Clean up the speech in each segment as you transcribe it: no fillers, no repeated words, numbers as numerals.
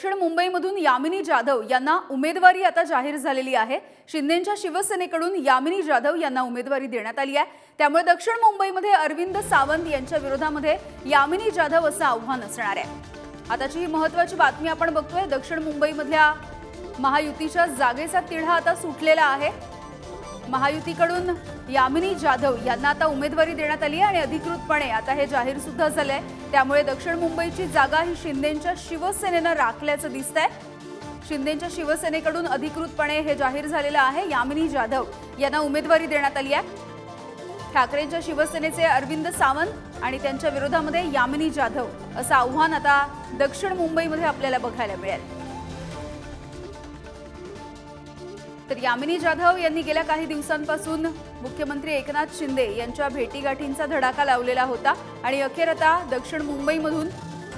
दक्षिण मुंबईमधून यामिनी जाधव यांना उमेदवारी आता जाहीर झालेली आहे। शिंदेंच्या शिवसेनेकडून यामिनी जाधव यांना उमेदवारी देण्यात आली आहे। त्यामुळे दक्षिण मुंबईमध्ये अरविंद सावंत यांच्या विरोधामध्ये यामिनी जाधव असं आव्हान असणार आहे। आताची ही महत्त्वाची बातमी आपण बघतोय। दक्षिण मुंबईमधल्या महायुतीच्या जागेचा तिढा आता सुटलेला आहे। महायुतीकडून यामिनी जाधव यांना आता उमेदवारी देण्यात आली आहे आणि अधिकृतपणे आता हे जाहीर सुद्धा झालंय। त्यामुळे दक्षिण मुंबईची जागा ही शिंदेंच्या शिवसेनेनं राखल्याचं दिसतंय। शिंदेंच्या शिवसेनेकडून अधिकृतपणे हे जाहीर झालेलं आहे। यामिनी जाधव यांना उमेदवारी देण्यात आली आहे। ठाकरेंच्या शिवसेनेचे अरविंद सावंत आणि त्यांच्या विरोधामध्ये यामिनी जाधव असं आव्हान आता दक्षिण मुंबईमध्ये आपल्याला बघायला मिळेल। तर यामिनी जाधव यांनी गेल्या काही दिवसांपासून मुख्यमंत्री एकनाथ शिंदे यांच्या भेटीगाठींचा धडाका लावलेला होता आणि अखेर आता दक्षिण मुंबईमधून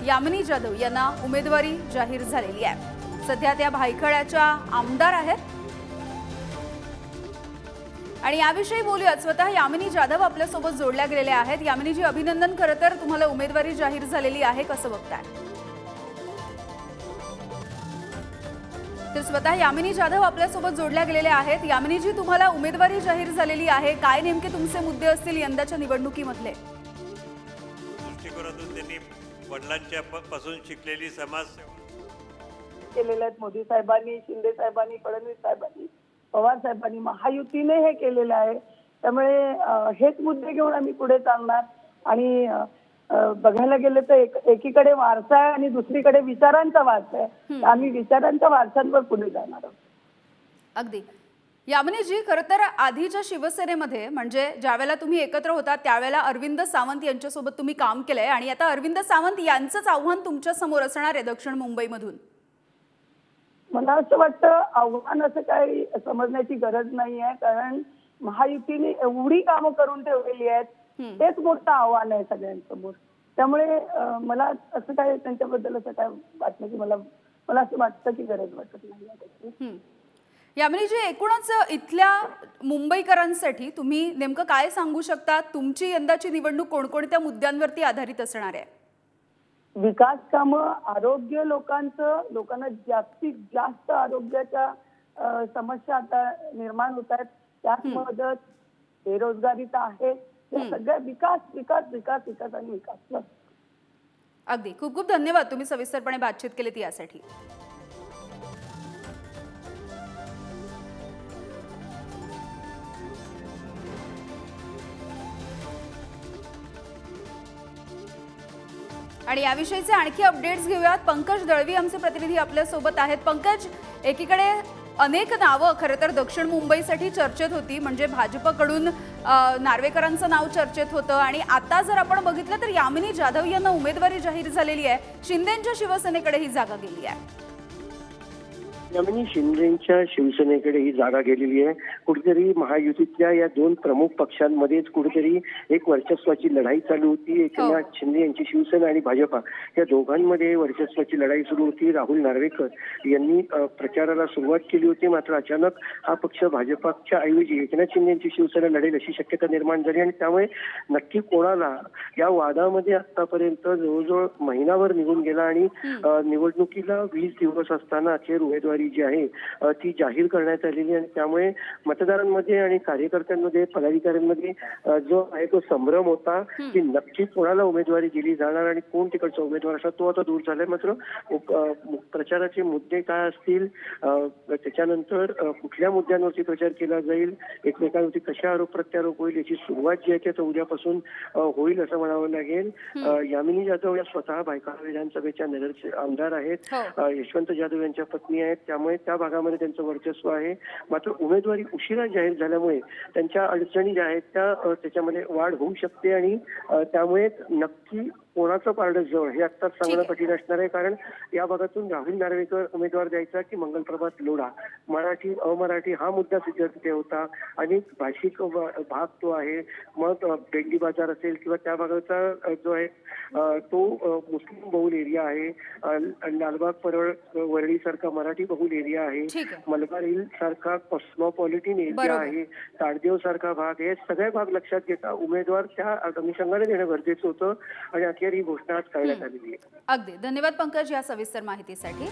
यामिनी जाधव यांना उमेदवारी जाहीर झालेली आहे। सध्या त्या भायखळ्याच्या आमदार आहेत आणि याविषयी बोलूयात। स्वतः यामिनी जाधव आपल्यासोबत जोडल्या गेलेल्या आहेत। यामिनीजी, अभिनंदन। खरं तर तुम्हाला उमेदवारी जाहीर झालेली आहे, कसं बघताय? तर स्वतः यामिनी जाधव आपल्यासोबत जोडल्या गेलेल्या आहेत। यामिनीजी, तुम्हाला उमेदवारी जाहीर झालेली आहे, काय नेमके तुमचे मुद्दे असतील यंदाच्या निवडणुकीमधले? दृष्टिकोनातून त्यांनी वडिलांच्या पासून शिकलेली समाजसेवा केलेल्या आहेत। मोदी साहेबांनी, शिंदे साहेबांनी, फडणवीस साहेबांनी, पवार साहेबांनी, महायुतीने हे केलेलं आहे। त्यामुळे हेच मुद्दे घेऊन आम्ही पुढे चालणार आणि बघायला गेलं तर एकीकडे वारसा आहे आणि दुसरीकडे विचारांचा वारसा आहे। आम्ही विचारांच्या वारसांवर पुढे जाणार आहोत। अगदी। यामिनीजी, खरं तर आधीच्या शिवसेनेमध्ये म्हणजे ज्यावेळेला तुम्ही एकत्र होता त्यावेळेला अरविंद सावंत यांच्यासोबत तुम्ही काम केलंय आणि आता अरविंद सावंत यांचंच आव्हान तुमच्या समोर असणार आहे दक्षिण मुंबईमधून। मला असं वाटतं आव्हान असं काही समजण्याची गरज नाही आहे, कारण महायुतीने एवढी कामं करून ठेवलेली आहेत, तेच मोठं आव्हान आहे सगळ्यांसमोर। त्यामुळे मला असं काय त्यांच्याबद्दल असं काय वाटलं की मला असं वाटतं की गरज वाटत नाही। यामिनीजी, एकूणच इथल्या मुंबईकरांसाठी तुम्ही नेमकं काय सांगू शकता? तुमची यंदाची निवडणूक कोणकोणत्या मुद्द्यांवरती आधारित असणार आहे? विकास कामं, आरोग्य, लोकांना जास्तीत जास्त आरोग्याच्या समस्या आता निर्माण होत आहेत, त्यात मदत, बेरोजगारी तर आहे, सगळ्या विकास विकास विकास विकास आणि विकास। अगदी, खूप खूप धन्यवाद तुम्ही सविस्तरपणे बातचीत केलीत यासाठी। आणि याविषयीचे आणखी अपडेट्स घेऊयात। पंकज दळवी आमचे प्रतिनिधी आपल्या सोबत आहेत। पंकज, एकीकडे अनेक नावं खरं तर दक्षिण मुंबईसाठी चर्चेत होती, म्हणजे भाजपकडून नार्वेकरांचं नाव चर्चेत होतं आणि आता जर आपण बघितलं तर यामिनी जाधव यांना उमेदवारी जाहीर झालेली आहे। शिंदेंच्या शिवसेनेकडे ही जागा गेली आहे। यामिनी शिंदेंच्या शिवसेनेकडे ही जागा गेलेली आहे। कुठेतरी महायुतीतल्या या दोन प्रमुख पक्षांमध्येच कुठेतरी एक वर्चस्वाची लढाई चालू होती। एकनाथ शिंदे यांची शिवसेना आणि भाजपा या दोघांमध्ये वर्चस्वाची लढाई सुरू होती। राहुल नार्वेकर यांनी प्रचाराला सुरुवात केली होती, मात्र अचानक हा पक्ष भाजपच्या ऐवजी एकनाथ शिंदे यांची शिवसेना लढेल अशी शक्यता निर्माण झाली आणि त्यामुळे नक्की कोणाला या वादामध्ये आतापर्यंत जवळजवळ महिनाभर निघून गेला आणि निवडणुकीला 20 दिवस असताना अखेर उमेदवारी जी आहे ती जाहीर करण्यात आलेली आणि त्यामुळे मतदारांमध्ये आणि कार्यकर्त्यांमध्ये, पदाधिकाऱ्यांमध्ये जो आहे तो संभ्रम होता की नक्की कोणाला उमेदवारी दिली जाणार आणि कोण तिकडचा उमेदवार असा तो आता दूर झालाय। मात्र प्रचाराचे मुद्दे काय असतील, त्याच्यानंतर कुठल्या मुद्द्यांवरती प्रचार केला जाईल, एकमेकांवरती कसे आरोप प्रत्यारोप होईल याची सुरुवात जी आहे ती उद्यापासून होईल असं म्हणावं लागेल। यामिनी जाधव या स्वतः भायखळा विधानसभेच्या नगरचे आमदार आहेत, यशवंत जाधव यांच्या पत्नी आहेत, त्यामुळे त्या भागामध्ये त्यांचं वर्चस्व आहे। मात्र उमेदवारी उशिरा जाहीर झाल्यामुळे त्यांच्या अडचणी ज्या आहेत त्याच्यामध्ये वाढ होऊ शकते आणि त्यामुळे नक्की कोणाचं पारडं जवळ हे आत्ताच सांगणं कठीण असणार आहे, कारण या भागातून राहुल नार्वेकर उमेदवार द्यायचा की मंगलप्रभात लोढा, मराठी अमराठी हा मुद्दा तिथे होता। अनेक भाषिक भाग तो आहे, मग बेंडी बाजार असेल किंवा त्या भागाचा जो आहे तो मुस्लिम बहुल एरिया आहे, लालबाग परळ वरळी सारखा मराठी बहुल एरिया आहे, मलबार हिल सारखा कॉस्मोपॉलिटन एरिया आहे, ताडदेव सारखा भाग, हे सगळे भाग लक्षात घेता उमेदवार त्या अनुषंगाने देणं गरजेचं होतं आणि ही घोषणा आज करण्यात आलेली आहे. अगदी धन्यवाद पंकज या सविस्तर माहितीसाठी.